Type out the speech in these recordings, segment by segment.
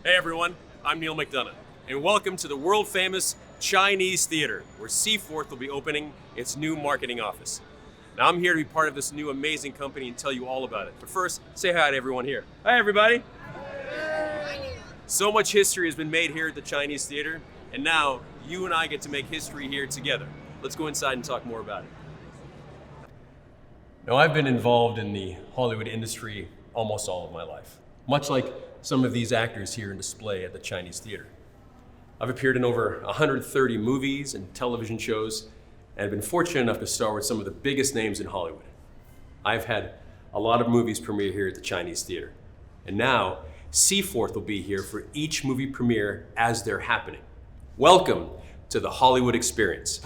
Hey everyone, I'm Neal McDonough, and welcome to the world-famous Chinese Theater, where CFORTH will be opening its new marketing office. Now I'm here to be part of this new amazing company and tell you all about it. But first, say hi to everyone here. Hi everybody! So much history has been made here at the Chinese Theater, and now you and I get to make history here together. Let's go inside and talk more about it. Now I've been involved in the Hollywood industry almost all of my life, much like some of these actors here in display at the Chinese Theater. I've appeared in over 130 movies and television shows, and I've been fortunate enough to star with some of the biggest names in Hollywood. I've had a lot of movies premiere here at the Chinese Theater, and now CFORTH will be here for each movie premiere as they're happening. Welcome to the Hollywood experience.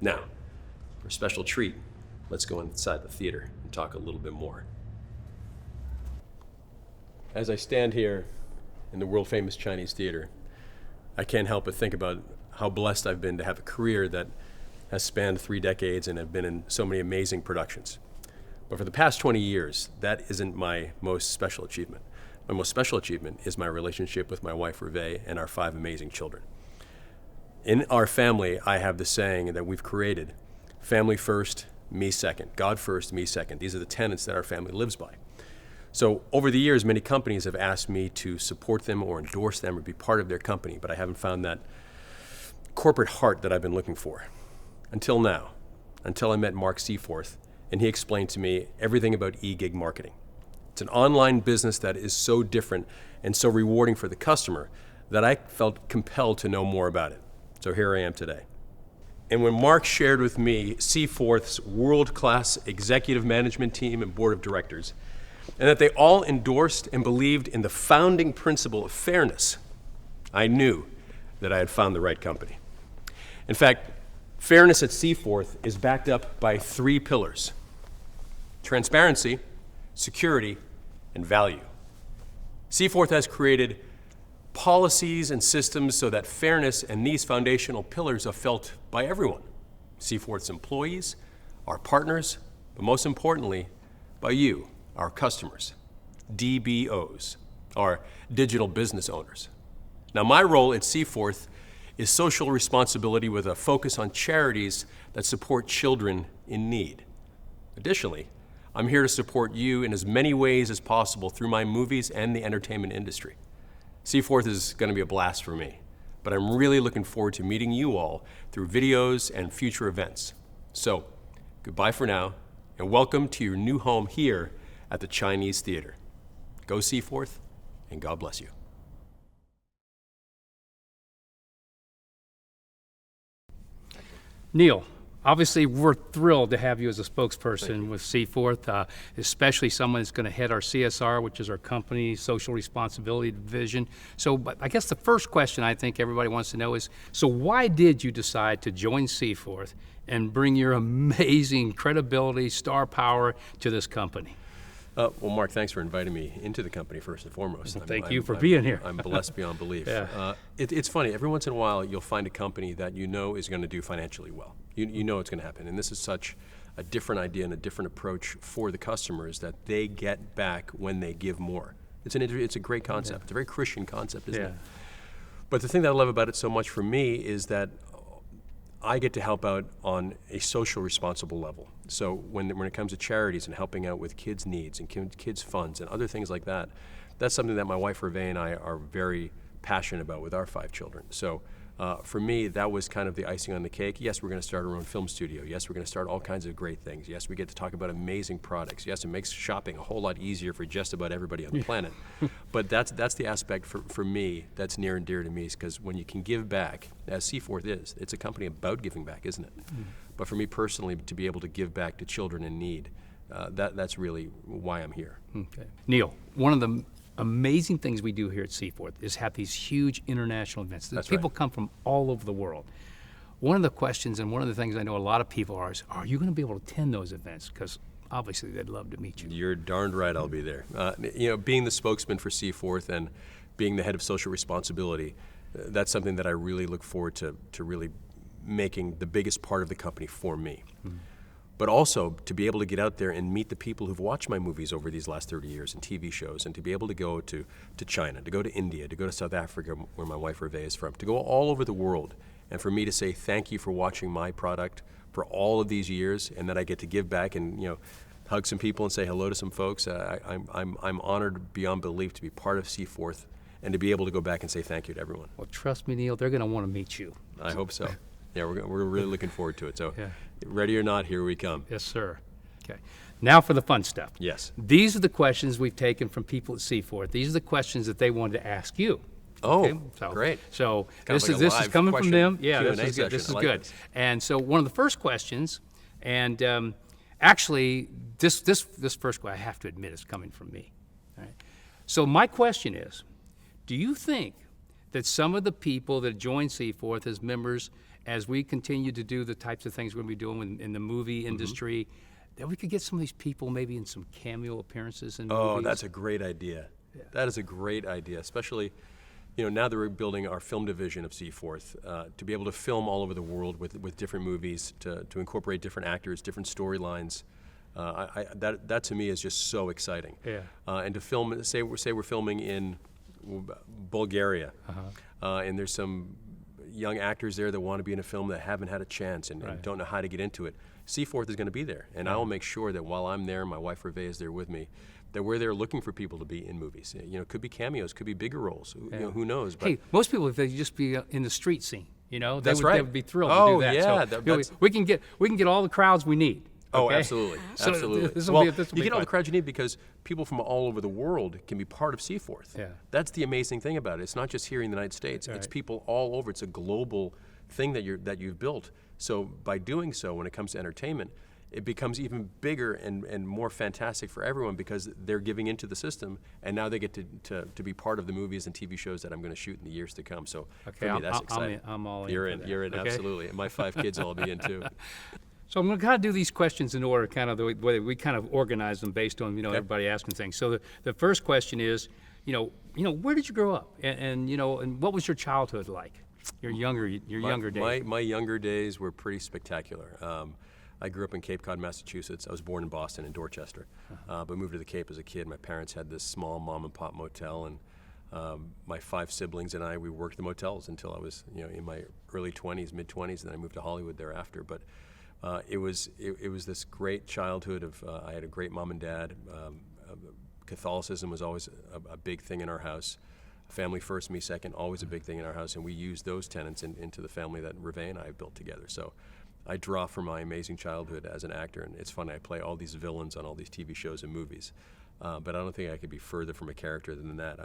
Now, for a special treat, let's go inside the theater and talk a little bit more. As I stand here in the world-famous Chinese Theater, I can't help but think about how blessed I've been to have a career that has spanned 3 decades and have been in so many amazing productions. But for the past 20 years, that isn't my most special achievement. My most special achievement is my relationship with my wife, Hervé, and our 5 amazing children. In our family, I have the saying that we've created, family first, me second, God first, me second. These are the tenets that our family lives by. So over the years, many companies have asked me to support them or endorse them or be part of their company, but I haven't found that corporate heart that I've been looking for. Until now, until I met Mark Seaforth, and he explained to me everything about e-gig marketing. It's an online business that is so different and so rewarding for the customer that I felt compelled to know more about it. So here I am today. And when Mark shared with me CFORTH's world-class executive management team and board of directors, and that they all endorsed and believed in the founding principle of fairness, I knew that I had found the right company. In fact, fairness at CFORTH is backed up by 3 pillars: transparency, security, and value. CFORTH has created policies and systems so that fairness and these foundational pillars are felt by everyone: CFORTH's employees, our partners, but most importantly, by you, our customers, DBOs, our digital business owners. Now, my role at CFORTH is social responsibility with a focus on charities that support children in need. Additionally, I'm here to support you in as many ways as possible through my movies and the entertainment industry. CFORTH is going to be a blast for me, but I'm really looking forward to meeting you all through videos and future events. So, goodbye for now, and welcome to your new home here at the Chinese Theater. Go CFORTH, and God bless you. Neal, obviously we're thrilled to have you as a spokesperson with CFORTH, especially someone that's going to head our CSR, which is our company social responsibility division. So but I guess the first question I think everybody wants to know is, so why did you decide to join CFORTH and bring your amazing credibility, star power to this company? Well, Mark, thanks for inviting me into the company first and foremost. Well, thank you for being here. I'm blessed beyond belief. Yeah. It's funny, every once in a while you'll find a company that you know is going to do financially well. You know it's going to happen, and this is such a different idea and a different approach for the customers that they get back when they give more. It's a great concept. Yeah. It's a very Christian concept, isn't it? But the thing that I love about it so much for me is that I get to help out on a social responsible level. So when it comes to charities and helping out with kids' needs and kids' funds and other things like that, that's something that my wife Hervé and I are very passionate about with our 5 children. So for me, that was kind of the icing on the cake. Yes, we're going to start our own film studio. Yes, we're going to start all kinds of great things. Yes, we get to talk about amazing products. Yes, it makes shopping a whole lot easier for just about everybody on the planet. But that's the aspect for me that's near and dear to me, because when you can give back, as CFORTH is, it's a company about giving back, isn't it? But for me personally, to be able to give back to children in need, that's really why I'm here. Okay. Neal, one of the amazing things we do here at CFORTH is have these huge international events. That's people right. come from all over the world. One of the questions and one of the things I know a lot of people are you going to be able to attend those events? Because obviously they'd love to meet you. You're darned right I'll be there. Being the spokesman for CFORTH and being the head of social responsibility, that's something that I really look forward to really making the biggest part of the company for me. but also to be able to get out there and meet the people who've watched my movies over these last 30 years and TV shows, and to be able to go to China, to go to India, to go to South Africa, where my wife Hervé is from, to go all over the world, and for me to say thank you for watching my product for all of these years, and that I get to give back and hug some people and say hello to some folks. I'm honored beyond belief to be part of CFORTH and to be able to go back and say thank you to everyone. Well, trust me, Neal, they're going to want to meet you. I hope so. Yeah, we're really looking forward to it. So, Yeah. ready or not, here we come. Yes, sir. Okay. Now for the fun stuff. Yes. These are the questions we've taken from people at CFORTH. These are the questions that they wanted to ask you. Oh, Okay, so, great. So Kind of this like is a this is live coming from question them. Yeah, Q&A this is good. session. This is I like good. this. And so one of the first questions, and actually this first question, I have to admit, is coming from me. All right. So my question is, do you think that some of the people that join CFORTH as members, as we continue to do the types of things we're going to be doing in the movie industry, that we could get some of these people maybe in some cameo appearances in movies? Oh, that's a great idea. Yeah. That is a great idea, especially now that we're building our film division of CFORTH, to be able to film all over the world with different movies, to incorporate different actors, different storylines. That to me is just so exciting. Yeah. And to film, say we're filming in Bulgaria, and there's some young actors there that want to be in a film that haven't had a chance and don't know how to get into it. CFORTH is going to be there, and I will make sure that while I'm there, my wife Hervé is there with me, that we're there looking for people to be in movies. It could be cameos, could be bigger roles. Who knows? But Hey, most people, if they just be in the street scene, That's they right. would be thrilled Oh, to do that. yeah, So, we can get all the crowds we need. Oh, okay? absolutely, So absolutely. this will Well, be this will you be get all fun. the crowds you need because people from all over the world can be part of CFORTH. Yeah. That's the amazing thing about it. It's not just here in the United States. It's Right. people all over. It's a global thing that you've built. So by doing so, when it comes to entertainment, it becomes even bigger and more fantastic for everyone because they're giving into the system, and now they get to be part of the movies and TV shows that I'm going to shoot in the years to come. So for me, that's exciting. I'm all in. You're for in. that, You're in. okay? Absolutely. And my 5 kids will all be in too. So I'm going to kind of do these questions in order, kind of the way we kind of organize them based on everybody asking things. So the first question is, where did you grow up, and what was your childhood like? Your younger days. My younger days were pretty spectacular. I grew up in Cape Cod, Massachusetts. I was born in Boston, in Dorchester, but moved to the Cape as a kid. My parents had this small mom and pop motel, and my 5 siblings and I, we worked the motels until I was in my early 20s, mid 20s, and then I moved to Hollywood thereafter. But it was this great childhood of I had a great mom and dad. Catholicism was always a big thing in our house. Family first, me second, always a big thing in our house, and we used those tenets into the family that Hervé and I have built together. So I draw from my amazing childhood as an actor, and it's funny, I play all these villains on all these TV shows and movies. But I don't think I could be further from a character than that.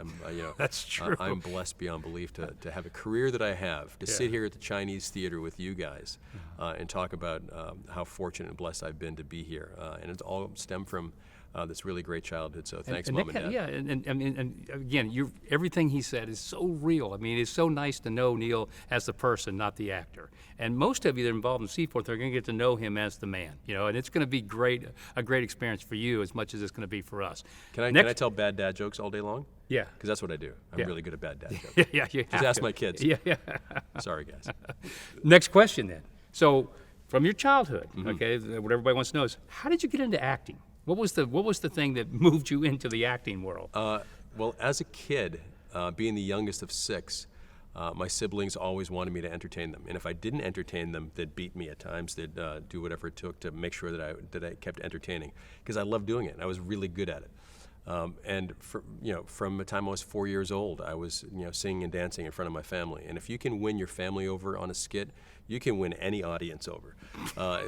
That's true. I'm blessed beyond belief to have a career that I have, to sit here at the Chinese Theater with you guys and talk about how fortunate and blessed I've been to be here. And it's all stemmed from this really great childhood. So thanks, Mom and Dad. Yeah, and again, everything he said is so real. I mean, it's so nice to know Neal as the person, not the actor. And most of you that are involved in CFORTH are going to get to know him as the man, and it's going to be a great experience for you as much as it's going to be for us. Can I tell bad dad jokes all day long? Yeah. Because that's what I do. I'm Yeah. really good at bad dad jokes. Yeah, you Just have ask to. my kids. Yeah. Sorry, guys. Next question then. So, from your childhood, Mm-hmm. okay, what everybody wants to know is, how did you get into acting? What was the thing that moved you into the acting world? Well, as a kid, being the youngest of 6, my siblings always wanted me to entertain them, and if I didn't entertain them, they'd beat me at times. They'd do whatever it took to make sure that I kept entertaining, because I loved doing it. And I was really good at it. And from the time I was 4 years old, I was singing and dancing in front of my family. And if you can win your family over on a skit, you can win any audience over.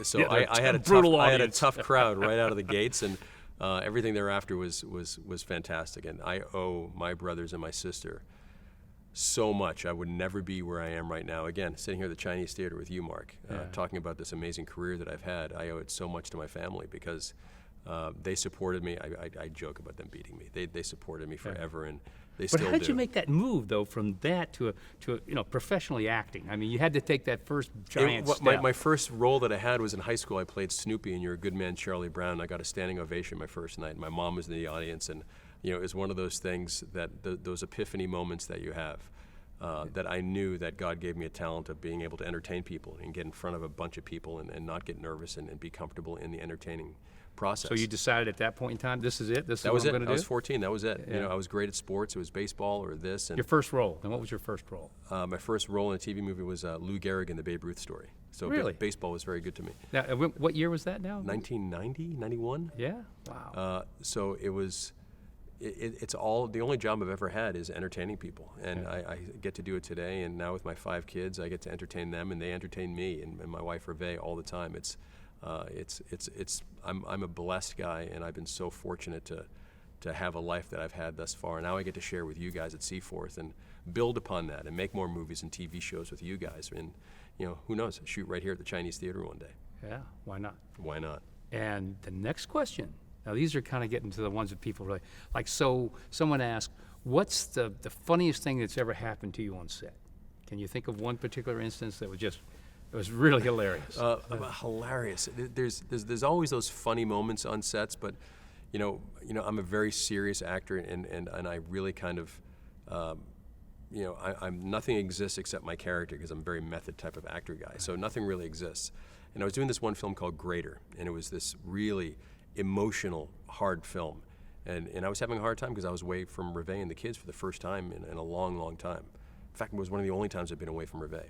So Yeah, I had a tough crowd right out of the gates, and everything thereafter was fantastic. And I owe my brothers and my sister so much. I would never be where I am right now. Again, sitting here at the Chinese Theater with you, Mark, talking about this amazing career that I've had. I owe it so much to my family because they supported me. I joke about them beating me. They supported me forever, and they But still do. how did you make that move, though, from that to professionally acting? I mean, you had to take that first giant step. My first role that I had was in high school. I played Snoopy in You're a Good Man, Charlie Brown. I got a standing ovation my first night. My mom was in the audience, and it was one of those things that those epiphany moments that you have. that I knew that God gave me a talent of being able to entertain people and get in front of a bunch of people and not get nervous and be comfortable in the entertaining process. So you decided at that point in time, this is it? This is That what was I'm it. going to do? I was 14. That was it. Yeah. You know, I was great at sports. It was baseball or this. And Your first role. And what was your first role? my first role in a TV movie was Lou Gehrig in the Babe Ruth story. So Really? baseball was very good to me. Now, what year was that now? 1990, 91. Yeah? Wow. So it was. It's all the only job I've ever had is entertaining people, and I get to do it today. And now with my 5 kids, I get to entertain them, and they entertain me and my wife Hervé all the time. I'm a blessed guy, and I've been so fortunate to have a life that I've had thus far. Now I get to share with you guys at CFORTH and build upon that and make more movies and TV shows with you guys. And who knows, shoot right here at the Chinese Theater one day. Yeah, why not? Why not? And the next question. Now, these are kind of getting to the ones that people really like. So someone asked, what's the funniest thing that's ever happened to you on set? Can you think of one particular instance that was really hilarious? Hilarious. There's always those funny moments on sets, but I'm a very serious actor, and I really kind of I'm nothing exists except my character, because I'm a very method type of actor guy. So nothing really exists. And I was doing this one film called Greater, and it was this really emotional, hard film. And I was having a hard time because I was away from Hervé and the kids for the first time in a long, long time. In fact, it was one of the only times I've been away from Hervé.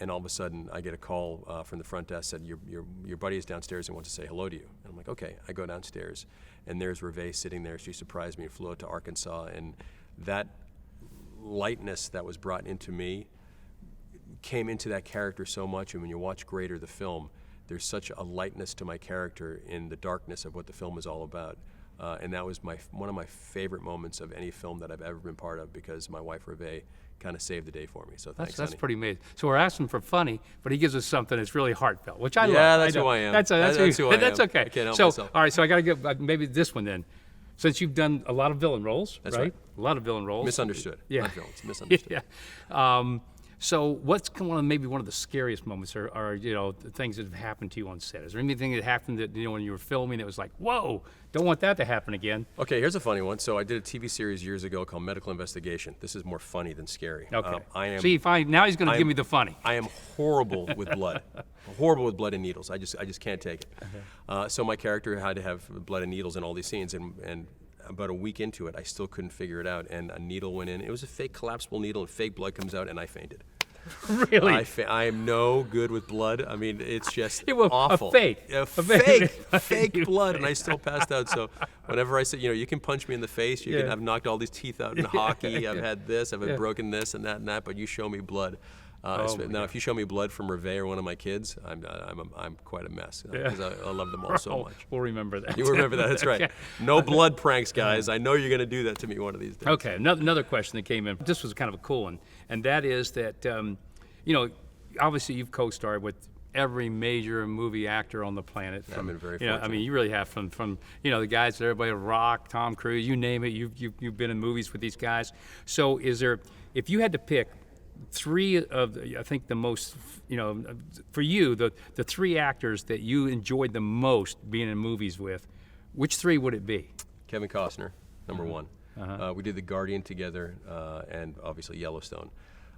And all of a sudden, I get a call from the front desk, said, your buddy is downstairs and wants to say hello to you. And I'm like, okay. I go downstairs, and there's Hervé sitting there. She surprised me and flew out to Arkansas. And that lightness that was brought into me came into that character so much. And when you watch Greater, the film, there's such a lightness to my character in the darkness of what the film is all about. And that was one of my favorite moments of any film that I've ever been part of, because my wife Hervé kind of saved the day for me. So thanks, That's honey. pretty amazing. So we're asking for funny, but he gives us something that's really heartfelt, which I love. Yeah, that's who I am. That's who I am. That's okay. I can't help so, myself. all right, so I got to get maybe this one then. Since you've done a lot of villain roles, That's right. A lot of villain roles. Misunderstood. Yeah. Not villains, misunderstood. Yeah. So what's maybe one of the scariest moments or the things that have happened to you on set? Is there anything that happened that, when you were filming that was like, whoa, don't want that to happen again? Okay, here's a funny one. So I did a TV series years ago called Medical Investigation. This is more funny than scary. Okay. See, fine. Now he's going to give me the funny. I am horrible with blood. Horrible with blood and needles. I just can't take it. So my character had to have blood and needles in all these scenes, and about a week into it, I still couldn't figure it out, and a needle went in. It was a fake collapsible needle, and fake blood comes out, and I fainted. Really? I am no good with blood. I mean, it's just was awful. A fake blood, and I still passed out. So whenever I say, you can punch me in the face, you can, I've knocked all these teeth out in hockey, I've had this, I've had broken this and that, but you show me blood. Now, if you show me blood from Hervé or one of my kids, I'm quite a mess, because I love them all so much. We'll remember that. You remember that? That's right. No blood pranks, guys. I know you're going to do that to me one of these days. Okay, another question that came in. This was kind of a cool one, and that is that, obviously you've co-starred with every major movie actor on the planet. I've been very fortunate. I mean, you really have from the guys that everybody, Rock, Tom Cruise, you name it. You've been in movies with these guys. So if you had to pick 3 of I think the most, for you, the 3 actors that you enjoyed the most being in movies with, which 3 would it be? Kevin Costner, number 1. We did The Guardian together, and obviously Yellowstone.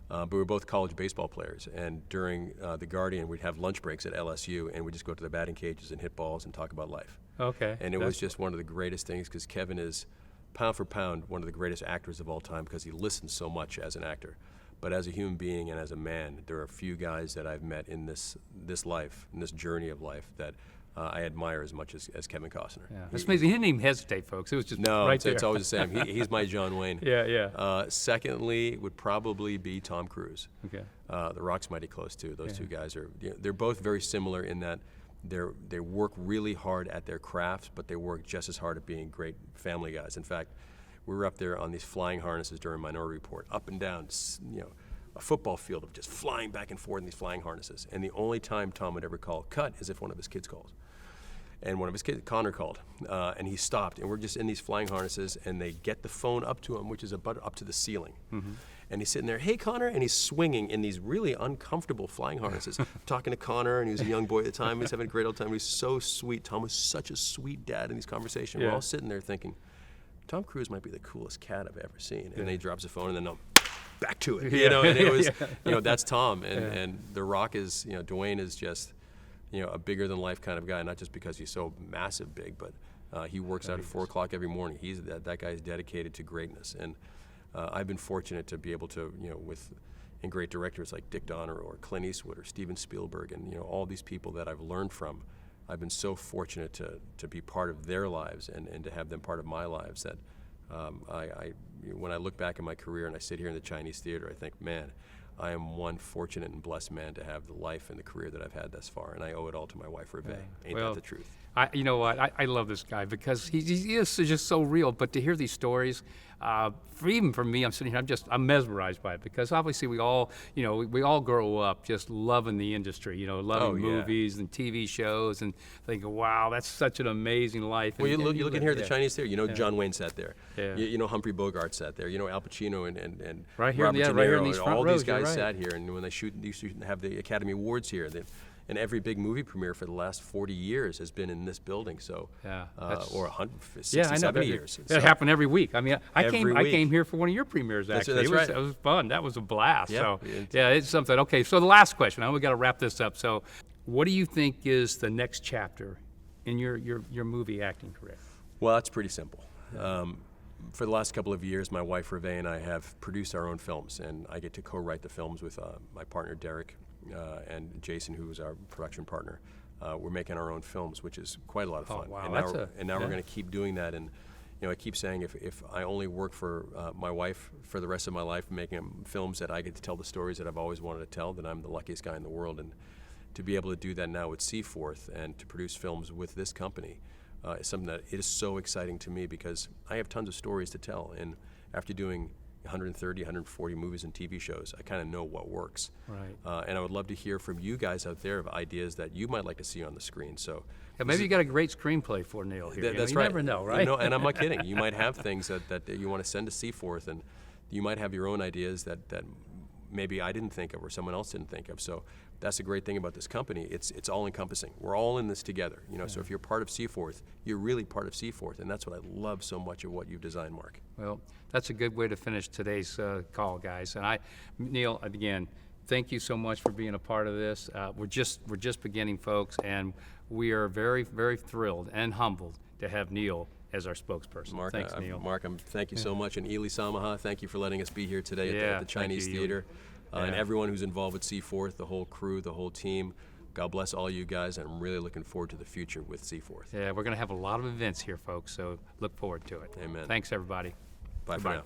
But we were both college baseball players, and during The Guardian, we'd have lunch breaks at LSU, and we'd just go to the batting cages and hit balls and talk about life. Okay. And it was just one of the greatest things, because Kevin is, pound for pound, one of the greatest actors of all time, because he listens so much as an actor. But as a human being and as a man, there are a few guys that I've met in this life, in this journey of life, that I admire as much as Kevin Costner. Yeah. That's amazing. He didn't even hesitate, folks. It was just right there. It's always the same. He's my John Wayne. Yeah. Secondly, would probably be Tom Cruise. Okay. The Rock's mighty close too. Those 2 guys are. They're both very similar in that they work really hard at their crafts, but they work just as hard at being great family guys. In fact, we were up there on these flying harnesses during Minority Report, up and down, a football field of just flying back and forth in these flying harnesses. And the only time Tom would ever call cut is if one of his kids calls. And one of his kids, Connor, called, and he stopped. And we're just in these flying harnesses, and they get the phone up to him, which is about up to the ceiling. And he's sitting there, hey, Connor, and he's swinging in these really uncomfortable flying harnesses. Talking to Connor, and he was a young boy at the time. He was having a great old time. He was so sweet. Tom was such a sweet dad in these conversations. We're all sitting there thinking, Tom Cruise might be the coolest cat I've ever seen. And then he drops the phone, and then back to it, you know, and it was, you know, that's Tom, and The Rock is, you know, Dwayne is just, you know, a bigger than life kind of guy, not just because he's so massive big, but he works out at 4 o'clock every morning. He's that guy is dedicated to greatness, and I've been fortunate to be able to, you know, and great directors like Dick Donner or Clint Eastwood or Steven Spielberg, and, you know, all these people that I've learned from. I've been so fortunate to be part of their lives and to have them part of my lives that when I look back at my career and I sit here in the Chinese theater, I think, man, I am one fortunate and blessed man to have the life and the career that I've had thus far, and I owe it all to my wife, Reve. Ain't that the truth? You know what? I love this guy because he is just so real. But to hear these stories, even for me, I'm sitting here, I'm mesmerized by it because obviously we all grow up just loving the industry, you know, loving movies and TV shows, and thinking, wow, that's such an amazing life. Well, you look in here at the Chinese theater. You know, John Wayne sat there. Yeah. You know, Humphrey Bogart sat there. You know, Al Pacino and right here, Robert De Niro, right here in these front all rows, these guys sat here, and when they used to have the Academy Awards here. And every big movie premiere for the last 40 years has been in this building, so or 60, 70 years. That happened every week. I mean, I week. came here for one of your premieres, actually. That's right. It was fun. That was a blast. Yeah. So, yeah, it's something. Okay, so the last question. I know we got to wrap this up. So, what do you think is the next chapter in your movie acting career? Well, that's pretty simple. For the last couple of years, my wife, Reve, and I have produced our own films, and I get to co-write the films with my partner, Derek, and Jason, who is our production partner. We're making our own films, which is quite a lot of fun. Oh, wow. And now we're going to keep doing that. And, you know, I keep saying if I only work for my wife for the rest of my life, making films that I get to tell the stories that I've always wanted to tell, then I'm the luckiest guy in the world. And to be able to do that now with CFORTH and to produce films with this company is something that is so exciting to me because I have tons of stories to tell. And after doing 130, 140 movies and TV shows, I kind of know what works. Right. And I would love to hear from you guys out there of ideas that you might like to see on the screen. So maybe you got a great screenplay for Neal here. That's you right. never know, right? You know, and I'm not kidding. You might have things that you want to send to CFORTH, and you might have your own ideas that maybe I didn't think of or someone else didn't think of. So that's the great thing about this company. It's all encompassing. We're all in this together. You know, so if you're part of CFORTH, you're really part of CFORTH, and that's what I love so much of what you've designed, Mark. Well, that's a good way to finish today's call, guys. And Neal, again, thank you so much for being a part of this. We're just beginning, folks, and we are very, very thrilled and humbled to have Neal as our spokesperson. Mark, thanks, Neal. Mark, thank you so much. And Ely Samaha, thank you for letting us be here today at the Chinese Theater. And everyone who's involved with CFORTH, the whole crew, the whole team. God bless all you guys, and I'm really looking forward to the future with CFORTH. Yeah, we're going to have a lot of events here, folks, so look forward to it. Amen. Thanks, everybody. Bye for now.